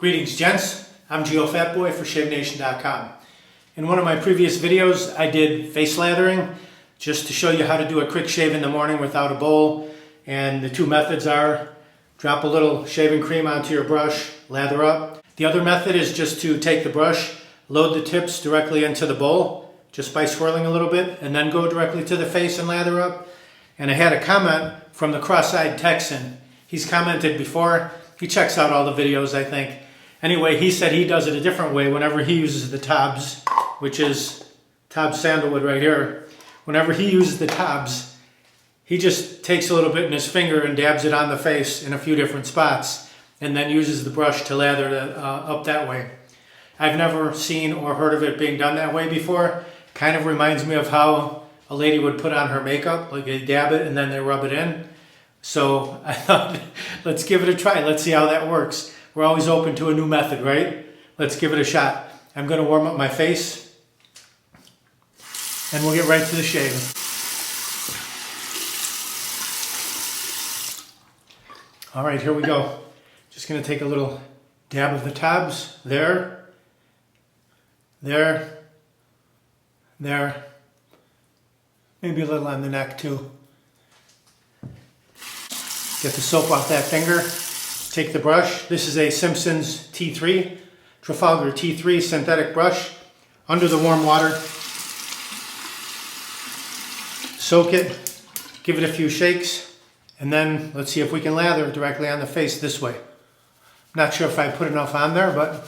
Greetings gents, I'm Geofatboy for ShaveNation.com. In one of my previous videos I did face lathering just to show you how to do a quick shave in the morning without a bowl, and the two methods are drop a little shaving cream onto your brush, lather up. The other method is just to take the brush, load the tips directly into the bowl just by swirling a little bit, and then go directly to the face and lather up. And I had a comment from the cross-eyed Texan. He's commented before. He checks out all the videos, I think. Anyway, he said he does it a different way whenever he uses the TOBS, which is TOBS Sandalwood right here. Whenever he uses the TOBS, he just takes a little bit in his finger and dabs it on the face in a few different spots, and then uses the brush to lather it up that way. I've never seen or heard of it being done that way before. Kind of reminds me of how a lady would put on her makeup, like they dab it and then they rub it in. So I thought, let's give it a try. Let's see how that works. We're always open to a new method, right? Let's give it a shot. I'm going to warm up my face and we'll get right to the shaving. All right, here we go. Just going to take a little dab of the TOBS. There, there, there. Maybe a little on the neck too. Get the soap off that finger. Take the brush. This is a Simpsons T3, Trafalgar T3 synthetic brush. Under the warm water. Soak it. Give it a few shakes. And then let's see if we can lather directly on the face this way. Not sure if I put enough on there, but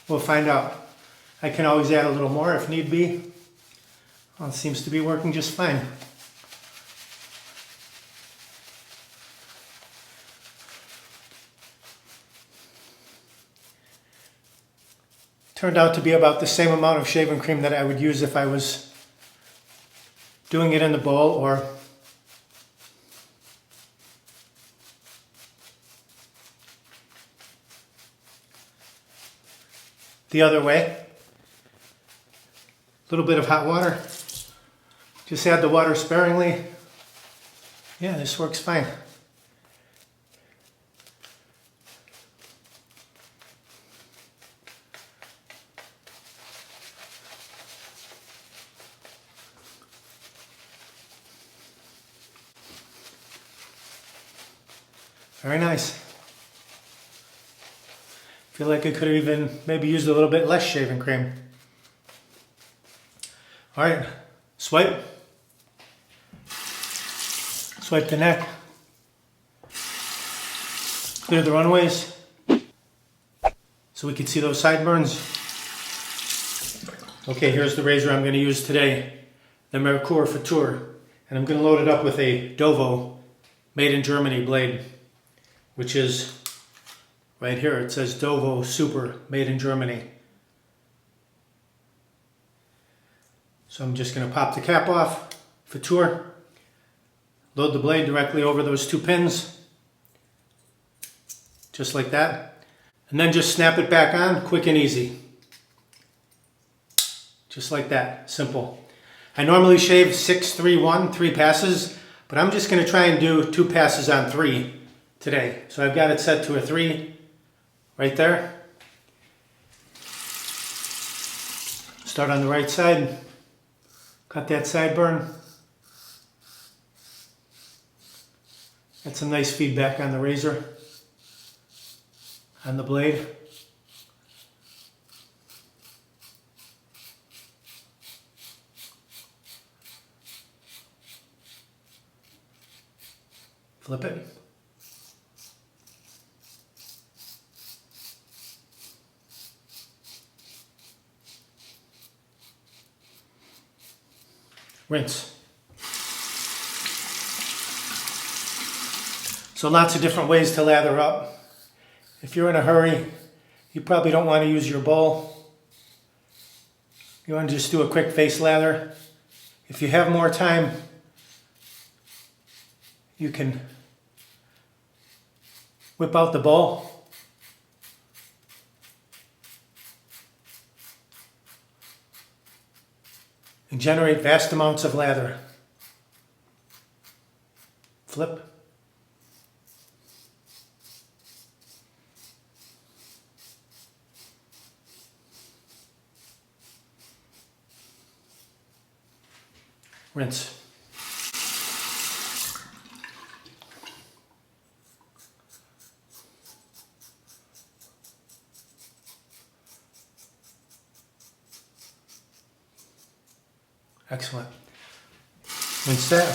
we'll find out. I can always add a little more if need be. Well, it seems to be working just fine. Turned out to be about the same amount of shaving cream that I would use if I was doing it in the bowl or the other way. A little bit of hot water. Just add the water sparingly. Yeah, this works fine. Very nice. Feel like I could have even maybe used a little bit less shaving cream. All right, swipe. Swipe the neck. Clear the runways so we can see those sideburns. Okay, here's the razor I'm going to use today, the Merkur Futur, and I'm going to load it up with a Dovo made in Germany blade, which is right here. It says Dovo Super, made in Germany. So I'm just going to pop the cap off, Futur, load the blade directly over those two pins, just like that, and then just snap it back on, quick and easy. Just like that, simple. I normally shave 6-3-1, 3 passes, but I'm just going to try and do 2 passes on 3 today. So I've got it set to a 3 right there. Start on the right side. Cut that sideburn. Got some nice feedback on the razor, on the blade. Flip it. Rinse. So lots of different ways to lather up. If you're in a hurry, you probably don't want to use your bowl. You want to just do a quick face lather. If you have more time, you can whip out the bowl. And generate vast amounts of lather. Flip. rinse. Excellent. Rinse that.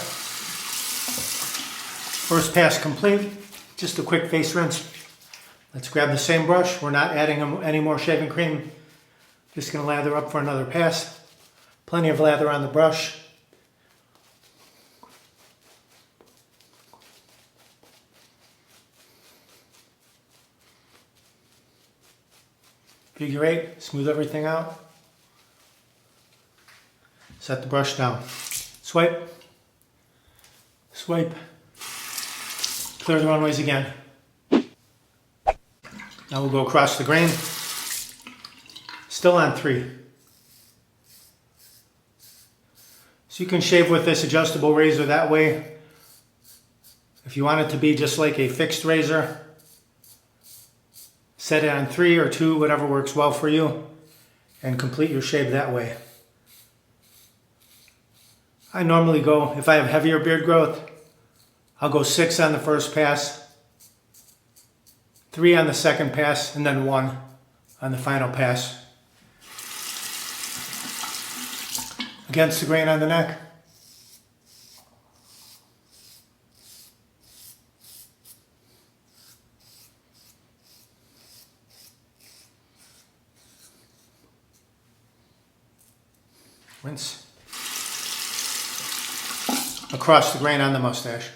First pass complete. Just a quick face rinse. Let's grab the same brush. We're not adding any more shaving cream. Just going to lather up for another pass. Plenty of lather on the brush. Figure 8, smooth everything out. Set the brush down. Swipe. Swipe. Clear the runways again. Now we'll go across the grain. Still on 3. So you can shave with this adjustable razor that way. If you want it to be just like a fixed razor, set it on 3 or 2, whatever works well for you, and complete your shave that way. I normally go, if I have heavier beard growth, I'll go 6 on the first pass, 3 on the second pass, and then 1 on the final pass. Against the grain on the neck. Rinse. Across the grain on the mustache.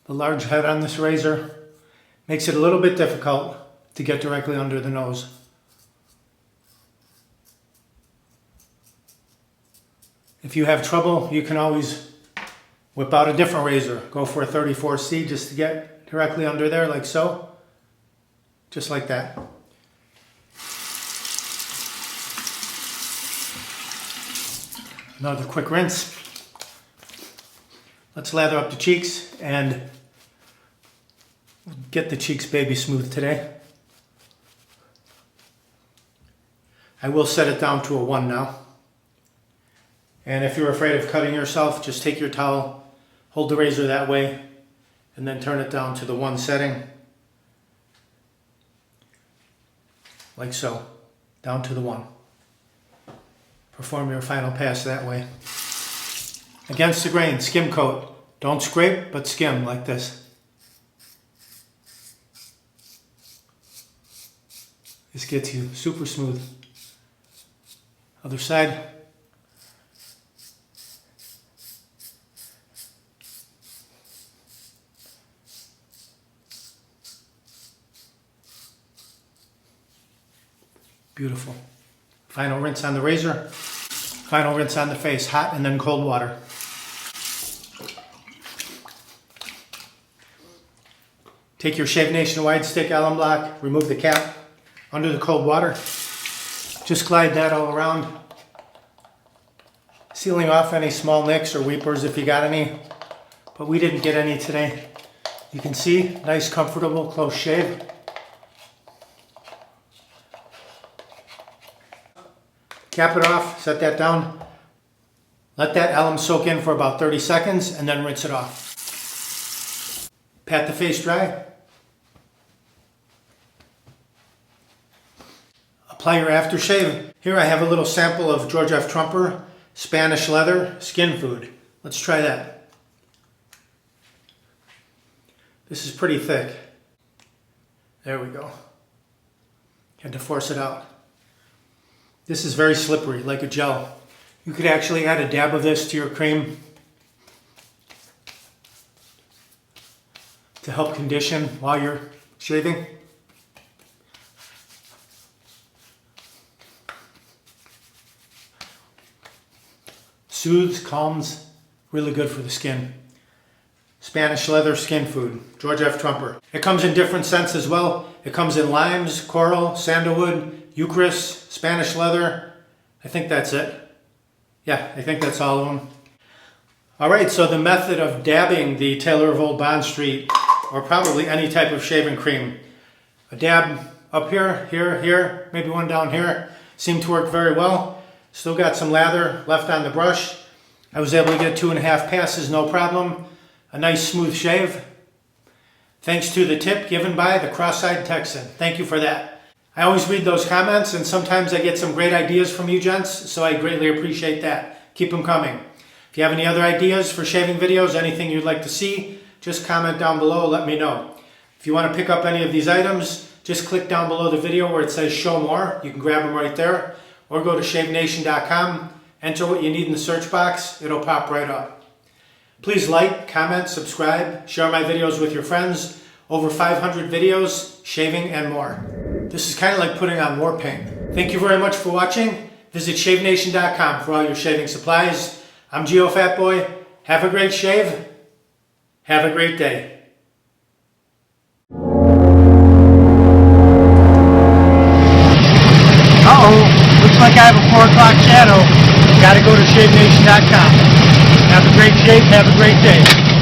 The large head on this razor makes it a little bit difficult to get directly under the nose. If you have trouble, you can always whip out a different razor. Go for a 34C just to get directly under there, like so. Just like that. Another quick rinse. Let's lather up the cheeks and get the cheeks baby smooth today. I will set it down to a 1 now. And if you're afraid of cutting yourself, just take your towel, hold the razor that way, and then turn it down to the 1 setting. Like so, down to the 1. Perform your final pass that way. Against the grain, skim coat. Don't scrape, but skim like this. This gets you super smooth. Other side. Beautiful. Final rinse on the razor. Final rinse on the face, hot and then cold water. Take your Shave Nation wide stick alum block, remove the cap under the cold water. Just glide that all around, sealing off any small nicks or weepers if you got any, but we didn't get any today. You can see, nice, comfortable, close shave. Cap it off, set that down. Let that alum soak in for about 30 seconds and then rinse it off. Pat the face dry. Apply your aftershave. Here I have a little sample of George F. Trumper Spanish leather skin food. Let's try that. This is pretty thick. There we go. Had to force it out. This is very slippery, like a gel. You could actually add a dab of this to your cream to help condition while you're shaving. Soothes, calms, really good for the skin. Spanish leather skin food, George F. Trumper. It comes in different scents as well. It comes in limes, coral, sandalwood, eucalyptus, Spanish leather. I think that's it. Yeah, I think that's all of them. All right, so the method of dabbing the Taylor of Old Bond Street, or probably any type of shaving cream, A dab up here, here, maybe one down here. Seemed to work very well. Still got some lather left on the brush. I was able to get 2.5 passes, no problem. A nice smooth shave. Thanks to the tip given by the Cross-Eyed Texan. Thank you for that. I always read those comments, and sometimes I get some great ideas from you gents, so I greatly appreciate that. Keep them coming. If you have any other ideas for shaving videos, anything you'd like to see, just comment down below, let me know. If you want to pick up any of these items, just click down below the video where it says show more. You can grab them right there, or go to shavenation.com, enter what you need in the search box, it'll pop right up. Please like, comment, subscribe, share my videos with your friends. Over 500 videos, shaving and more. This is kind of like putting on war paint. Thank you very much for watching. Visit shavenation.com for all your shaving supplies. I'm Geofatboy. Have a great shave. Have a great day. Uh-oh, looks like I have a 4 o'clock shadow. Gotta go to shavenation.com. Have a great shave, have a great day.